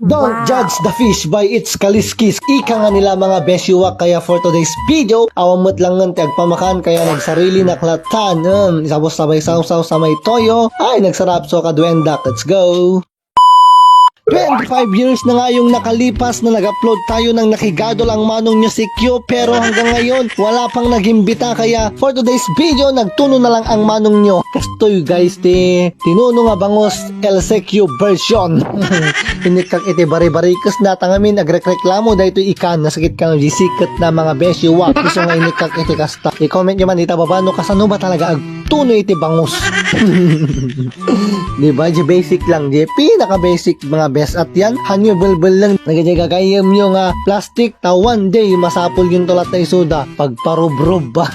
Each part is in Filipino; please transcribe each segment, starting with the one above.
Don't judge the fish by its kaliskis. Ika nga nila mga beshiwak. Kaya for today's video, awamot lang ng tiagpamakan. Kaya nagsarili na klatan. Isabos sabay sausaw sa may toyo. Ay, nagsarap so kadwendak. Let's go! 25 years na nga yung nakalipas na nag-upload tayo ng Nakigado lang manong nyo si Q, pero hanggang ngayon wala pang nagimbita. Kaya for today's video nagtuno na lang ang manong nyo. Kastoy guys, tinuno nga bangos LCQ version. Inikak iti bari-barikas na tangamin agreklamo dahil ito ikan nasakit ka ng sikat na mga beshiwak. Gusto nga inikak iti kasta. I-comment nyo man ita babano kasano ba talaga agtuno iti bangos. Diba? Di basic lang. Di pinaka basic mga best at yan. Hanyo bulbul lang. Nagagagayam nyo nga plastic ta one day masapol yung tulat na isuda. Pagparubrob ba?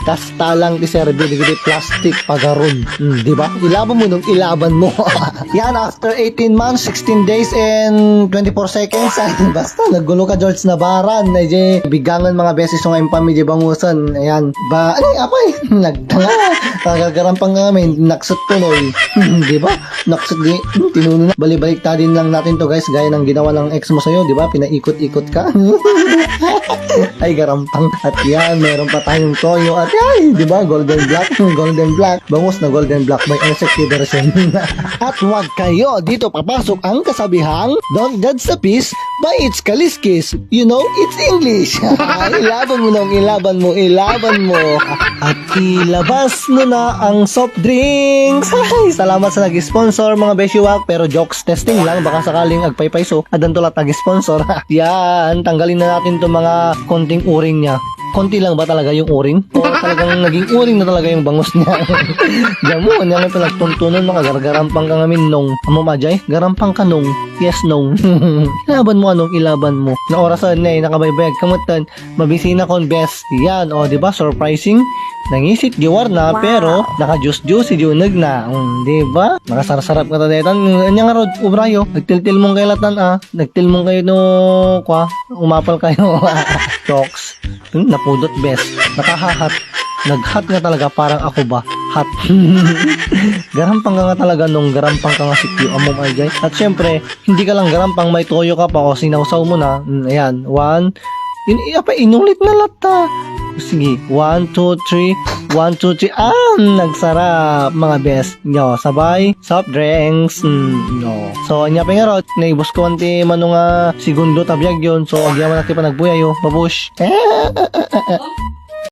Kasta lang ti serbi di plastic pagaron. Diba? Ilaban mo nung ilaban mo. Yan after 18 months, 16 days and 24 seconds. Ay, basta naggulo ka George Nabaran. Ay, bigangan mga beses yung ngayon pamilya bangusan. Ayan. Ba, ano apay? Nagtanga. Kagagarampang namin. Naksot tuloy. Diba? Naksot di. Tinuno na. Balik-balik din lang natin to guys. Gaya ng ginawa ng ex mo sa'yo. Diba? Pinaikot-ikot ka. Ay, garampang. At yan, meron pa tayong toyo. At yan, diba? Golden black. Golden black. Bangus na golden black by LCQ version. At wag kayo. Dito papasok ang kasabihang don't judge the fish by its kaliskis. You know, it's English. Ilaban mo nung ilaban mo. Ilaban mo. At ilabas mo na ang soft drinks. Ay, salamat sa nag-sponsor mga beshiwak. Pero jokes testing lang. Baka sakaling agpaypayso. Adan tulat nag-sponsor. Yan. Tanggalin na natin itong mga konting uring niya. Konti lang ba talaga yung uring? O talagang naging uring na talaga yung bangus niya? Diyan mo, niya nga pinagtuntunan mga gargarampang ka ngamin nung. Amo majay? Garampang ka nung. Yes, nung. Ilaban mo anong ilaban mo. Na orasan na nakabaybayag kamutan. Mabisina kon best. Yan, o diba? Surprising. Nangisit giwar na, pero naka-juice-juice si Junag na. Diba? Nakasarap ka tadetan. Anya nga rod, ubrayo. Nagtil-til mong kailatan Nagtil mong kayo no, umapal kayo. Jokes. Napudot best. Nakahahat. Naghat nga talaga parang ako ba? Hat. Garampang ka nga talaga nung garampang ka nga si Q. Among ajay. At syempre, hindi ka lang garampang may toyo ka pa o sinawsaw mo na. Ayan. Inulit na lata. Sige. 1, 2, 3. 1, 2, 3. Nagsarap mga best. Nyo, sabay. Soft drinks. No. So, anya pa nga rot. Naibos ko anti manong segundo tabiyag yun. So, agyaman natin pa nagbuya yo. Babush.